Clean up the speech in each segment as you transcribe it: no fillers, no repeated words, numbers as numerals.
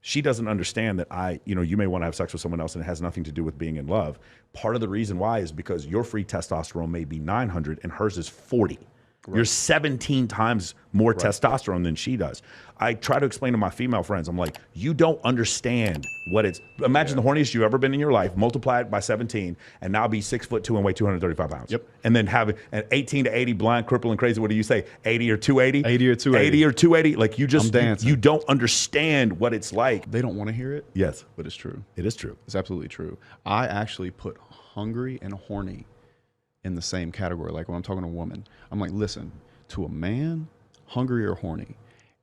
She doesn't understand that you may want to have sex with someone else and it has nothing to do with being in love. Part of the reason why is because your free testosterone may be 900 and hers is 40. Right. You're 17 times more testosterone than she does. I try to explain to my female friends, I'm like, you don't understand what it's, imagine the horniest you've ever been in your life, multiply it by 17, and now be 6'2" and weigh 235 pounds. Yep. And then have an 18 to 80 blind, crippling, crazy, what do you say, 80 or 280? 80 or 280. 80 or 280. Like you don't understand what it's like. They don't want to hear it. Yes. But it's true. It is true. It's absolutely true. I actually put hungry and horny in the same category. Like when I'm talking to a woman, I'm like, listen, to a man, hungry or horny.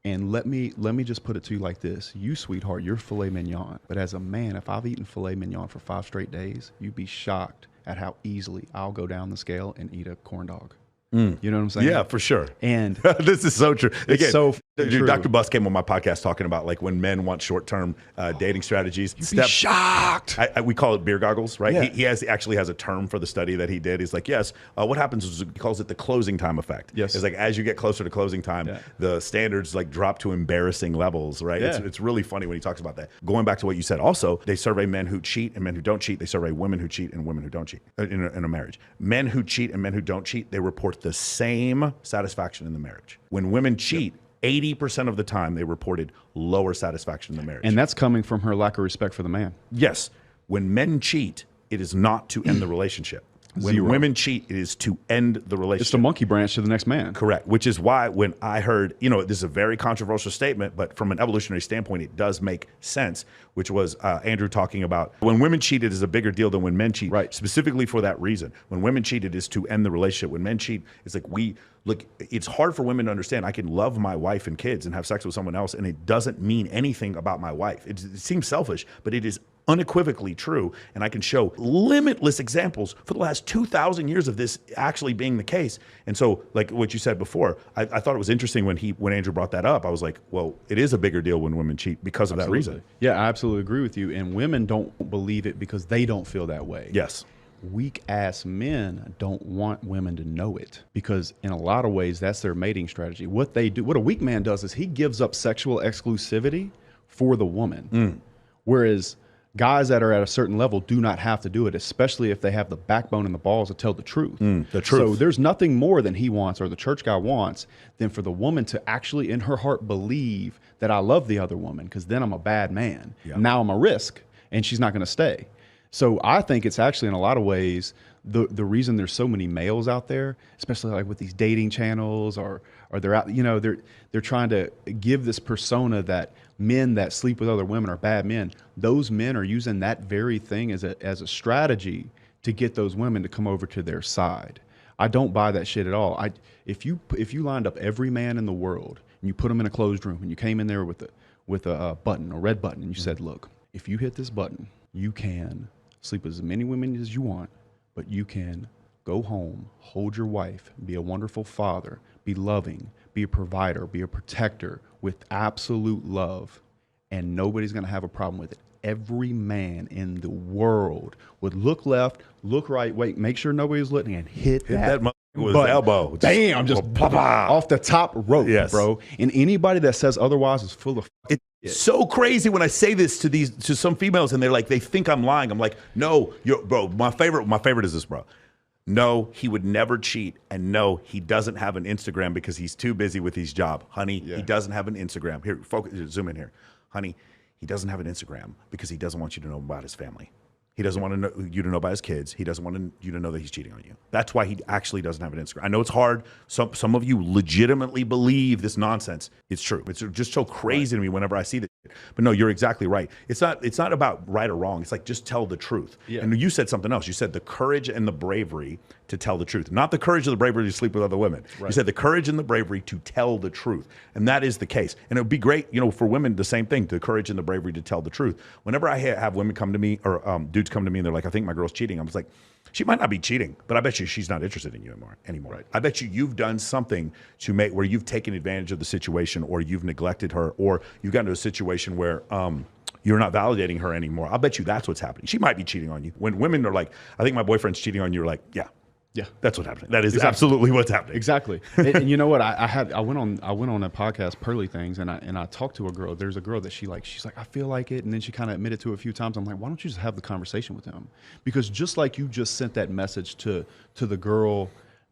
And let me just put it to you like this. You, sweetheart, you're filet mignon. But as a man, if I've eaten filet mignon for 5 straight days, you'd be shocked at how easily I'll go down the scale and eat a corn dog. You know what I'm saying? Yeah, for sure. And this is so true. It's so true. Dr. Buss came on my podcast talking about like when men want short-term dating strategies. You'd be shocked. We call it beer goggles, right? Yeah. He actually has a term for the study that he did. He's like, yes, what happens is he calls it the closing time effect. Yes. It's like as you get closer to closing time, the standards like drop to embarrassing levels, right? Yeah. It's really funny when he talks about that. Going back to what you said, also, they survey men who cheat and men who don't cheat. They survey women who cheat and women who don't cheat in a marriage. Men who cheat and men who don't cheat, they report the same satisfaction in the marriage. When women cheat, 80% of the time they reported lower satisfaction in the marriage. And that's coming from her lack of respect for the man. Yes. When men cheat, it is not to end the relationship. When Zero. women cheat, it is to end the relationship. It's the monkey branch to the next man. Correct. Which is why when I heard, this is a very controversial statement, but from an evolutionary standpoint, it does make sense, which was Andrew talking about when women cheat, it is a bigger deal than when men cheat. Right. Specifically for that reason. When women cheat, it is to end the relationship. When men cheat, it's like it's hard for women to understand. I can love my wife and kids and have sex with someone else, and it doesn't mean anything about my wife. It seems selfish, but it is unequivocally true, and I can show limitless examples for the last 2,000 years of this actually being the case. And so, like what you said before, I thought it was interesting when Andrew brought that up. I was like, well, it is a bigger deal when women cheat because of that reason. Yeah, I absolutely agree with you. And women don't believe it because they don't feel that way. Yes. Weak ass men don't want women to know it because in a lot of ways that's their mating strategy. What they do, what a weak man does is he gives up sexual exclusivity for the woman. Whereas guys that are at a certain level do not have to do it, especially if they have the backbone and the balls to tell the truth. The truth. So there's nothing more than he wants or the church guy wants than for the woman to actually in her heart believe that I love the other woman because then I'm a bad man. Yeah. Now I'm a risk and she's not going to stay. So I think it's actually in a lot of ways the reason there's so many males out there, especially like with these dating channels or they're out, they're trying to give this persona that men that sleep with other women are bad men. Those men are using that very thing as a strategy to get those women to come over to their side. I don't buy that shit at all. If you lined up every man in the world and you put them in a closed room and you came in there with a button, a red button, and you said, look, if you hit this button, you can sleep with as many women as you want, but you can go home, hold your wife, be a wonderful father, be loving, be a provider, be a protector with absolute love, and nobody's going to have a problem with it. Every man in the world would look left, look right, wait, make sure nobody's looking, and hit that with his elbow. Bam, just off the top rope, bro. And anybody that says otherwise is full of It's so crazy when I say this to some females and they're like, they think I'm lying. I'm like, no, bro, my favorite is this, bro. No, he would never cheat. And no, he doesn't have an Instagram because he's too busy with his job. Honey, he doesn't have an Instagram. Here, focus, zoom in here. Honey, he doesn't have an Instagram because he doesn't want you to know about his family. He doesn't want you to know about his kids. He doesn't want you to know that he's cheating on you. That's why he actually doesn't have an Instagram. I know it's hard. Some of you legitimately believe this nonsense. It's true. It's just so crazy to me whenever I see that. But no, you're exactly right. It's not about right or wrong. It's like just tell the truth. Yeah. And you said something else. You said the courage and the bravery to tell the truth. Not the courage or the bravery to sleep with other women. Right. You said the courage and the bravery to tell the truth. And that is the case. And it would be great, for women, the same thing, the courage and the bravery to tell the truth. Whenever I have women come to me or dudes come to me and they're like, I think my girl's cheating. I was like, she might not be cheating, but I bet you she's not interested in you anymore. Right. I bet you've done something to make where you've taken advantage of the situation or you've neglected her or you've gotten to a situation where you're not validating her anymore. I bet you that's what's happening. She might be cheating on you. When women are like, I think my boyfriend's cheating on you, you're like, yeah, Yeah, That's what's happening. That is absolutely what's happening. Exactly. And you know what? I went on a podcast, Pearly Things, and I talked to a girl. There's a girl that she's like, I feel like it, and then she kind of admitted to it a few times. I'm like, why don't you just have the conversation with him? Because just like you just sent that message to the girl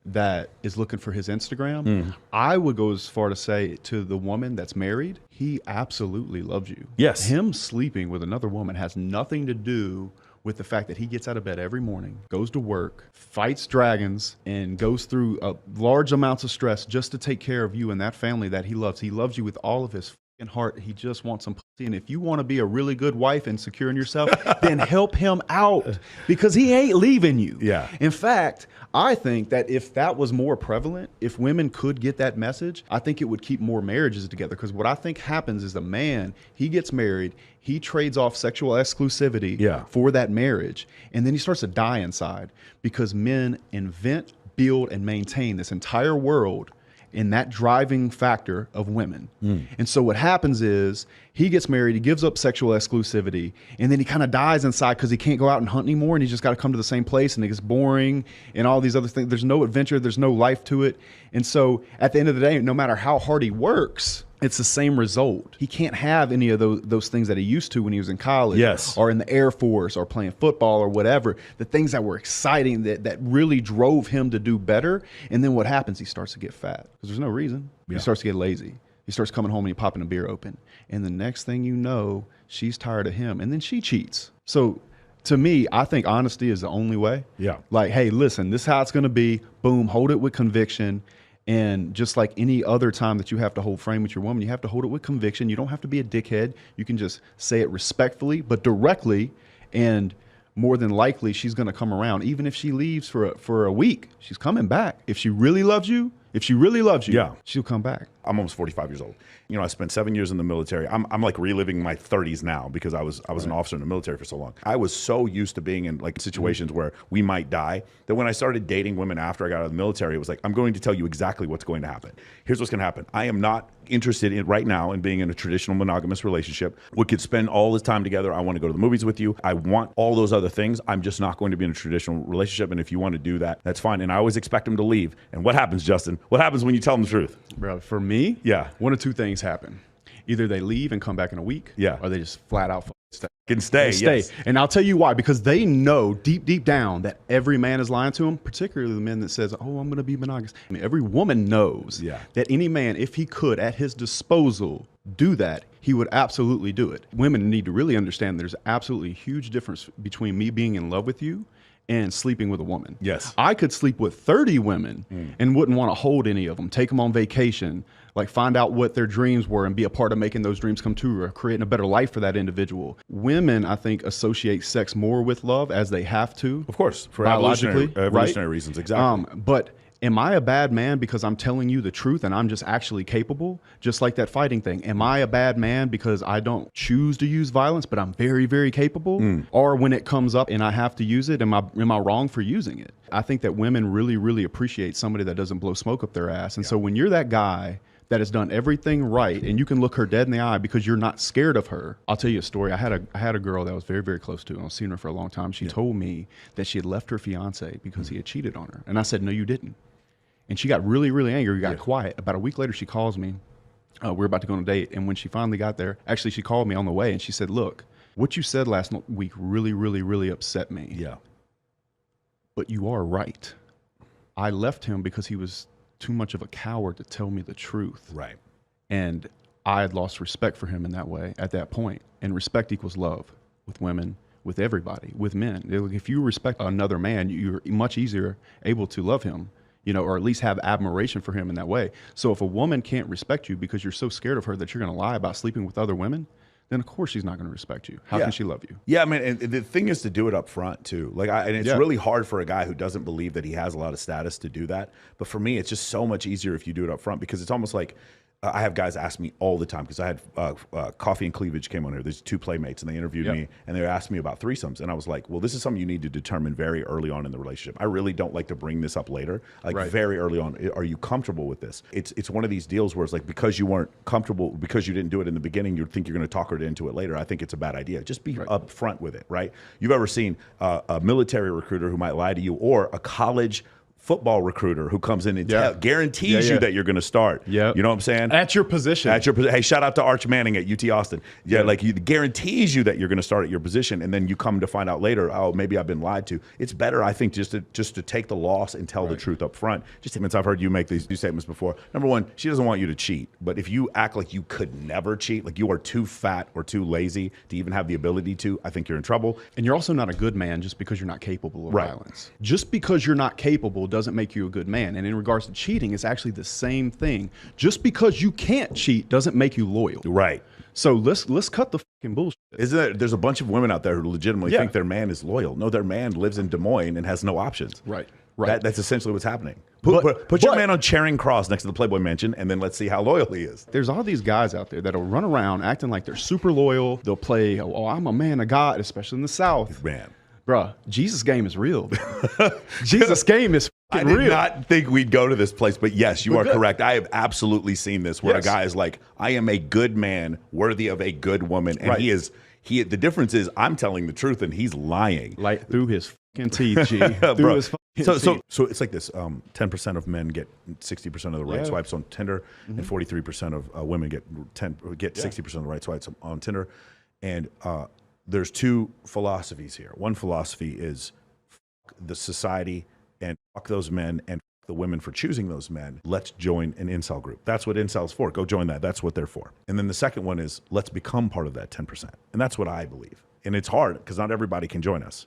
that is looking for his Instagram, I would go as far to say to the woman that's married, he absolutely loves you. Yes. Him sleeping with another woman has nothing to do with the fact that he gets out of bed every morning, goes to work, fights dragons, and goes through large amounts of stress just to take care of you and that family that he loves. He loves you with all of his fucking heart. He just wants some pussy. And if you want to be a really good wife and secure in yourself, then help him out because he ain't leaving you. Yeah. In fact, I think that if that was more prevalent, if women could get that message, I think it would keep more marriages together. Because what I think happens is the man, he gets married, he trades off sexual exclusivity for that marriage, and then he starts to die inside because men invent, build, and maintain this entire world in that driving factor of women. And so what happens is he gets married, he gives up sexual exclusivity, and then he kind of dies inside because he can't go out and hunt anymore, and he's just got to come to the same place, and it gets boring and all these other things. There's no adventure, there's no life to it. And so at the end of the day, no matter how hard he works, it's the same result. He can't have any of those things that he used to when he was in college or in the Air Force or playing football or whatever, the things that were exciting that really drove him to do better. And then what happens? He starts to get fat because there's no reason. He starts to get lazy. He starts coming home and he popping a beer open. And the next thing you know, she's tired of him. And then she cheats. So to me, I think honesty is the only way. Yeah. Like, hey, listen, this is how it's going to be. Boom, hold it with conviction. And just like any other time that you have to hold frame with your woman, you have to hold it with conviction. You don't have to be a dickhead. You can just say it respectfully, but directly. And more than likely, she's going to come around. Even if she leaves for a week, she's coming back. If she really loves you, she'll come back. I'm almost 45 years old. You know, I spent 7 years in the military. I'm like reliving my 30s now because I was an officer in the military for so long. I was so used to being in like situations where we might die that when I started dating women after I got out of the military, it was like, I'm going to tell you exactly what's going to happen. Here's what's going to happen. I am not interested in right now in being in a traditional monogamous relationship. We could spend all this time together. I want to go to the movies with you. I want all those other things. I'm just not going to be in a traditional relationship. And if you want to do that, that's fine. And I always expect them to leave. And what happens, Justin? What happens when you tell them the truth? Bro, for me, one of two things happen. Either they leave and come back in a week, or they just flat out stay. Can stay, yes. And I'll tell you why, because they know deep down that every man is lying to them, particularly the men that says, oh, I'm going to be monogamous. I mean, every woman knows that any man, if he could at his disposal do that, he would absolutely do it. Women need to really understand there's absolutely a huge difference between me being in love with you and sleeping with a woman. Yes. I could sleep with 30 women and wouldn't want to hold any of them, take them on vacation, like find out what their dreams were and be a part of making those dreams come true or creating a better life for that individual. Women, I think, associate sex more with love as they have to. Of course, for biologically, evolutionary reasons, exactly. But am I a bad man because I'm telling you the truth and I'm just actually capable? Just like that fighting thing. Am I a bad man because I don't choose to use violence, but I'm very, very capable? Or when it comes up and I have to use it, am I wrong for using it? I think that women really, really appreciate somebody that doesn't blow smoke up their ass. And so when you're that guy that has done everything right and you can look her dead in the eye because you're not scared of her. I'll tell you a story. I had a girl that I was very, very close to, and I was seeing her for a long time. She told me that she had left her fiance because he had cheated on her. And I said, no, you didn't. And she got really, really angry, got quiet. About a week later, she calls me. We're about to go on a date. And when she finally got there, actually, she called me on the way and she said, look, what you said last week really, really, really upset me. Yeah. But you are right. I left him because he was too much of a coward to tell me the truth. Right. And I had lost respect for him in that way at that point. And respect equals love with women, with everybody, with men. If you respect another man, you're much easier able to love him, you know, or at least have admiration for him in that way. So if a woman can't respect you because you're so scared of her that you're going to lie about sleeping with other women, then of course she's not going to respect you. How can she love you? Yeah, I mean, and the thing is to do it up front too. Like, and it's really hard for a guy who doesn't believe that he has a lot of status to do that. But for me, it's just so much easier if you do it up front because it's almost like I have guys ask me all the time because I had Coffee and Cleavage came on here. There's two playmates and they interviewed me and they asked me about threesomes. And I was like, well, this is something you need to determine very early on in the relationship. I really don't like to bring this up later. Like very early on, are you comfortable with this? It's one of these deals where it's like because you weren't comfortable, because you didn't do it in the beginning, you think you're going to talk her into it later. I think it's a bad idea. Just be upfront with it, right? You've ever seen a military recruiter who might lie to you or a college football recruiter who comes in and guarantees Yeah. you that you're going to start. Yeah. You know what I'm saying? At your position. Hey, shout out to Arch Manning at UT Austin. Yeah, like he guarantees you that you're going to start at your position, and then you come to find out later, oh, maybe I've been lied to. It's better, I think, just to take the loss and tell the truth up front. Just statements I've heard you make these statements before. Number one, she doesn't want you to cheat, but if you act like you could never cheat, like you are too fat or too lazy to even have the ability to, I think you're in trouble. And you're also not a good man just because you're not capable of Right. violence. Just because you're not capable doesn't make you a good man. And in regards to cheating, it's actually the same thing. Just because you can't cheat doesn't make you loyal. Right. So let's cut the fucking bullshit. Isn't there, there's a bunch of women out there who legitimately think their man is loyal. No, their man lives in Des Moines and has no options. Right. Right. That's essentially what's happening. Put your man on Charing Cross next to the Playboy Mansion, and then let's see how loyal he is. There's all these guys out there that'll run around acting like they're super loyal. They'll play, oh, I'm a man of God, especially in the South. Man. Bruh, Jesus' game is real. Jesus' game is I fucking did real. not think we'd go to this place, but yes, you are correct. I have absolutely seen this where a guy is like, I am a good man, worthy of a good woman. And the difference is I'm telling the truth and he's lying. Like through his fucking teeth, G. Through Bro, his fucking teeth. so it's like this: 10% of men get 60% of the right swipes on Tinder, and 43% of women get 60% of the right swipes on Tinder. And there's two philosophies here. One philosophy is fuck the society and fuck those men and fuck the women for choosing those men. Let's join an incel group. That's what incel's for. Go join that. That's what they're for. And then the second one is let's become part of that 10%. And that's what I believe. And it's hard because not everybody can join us.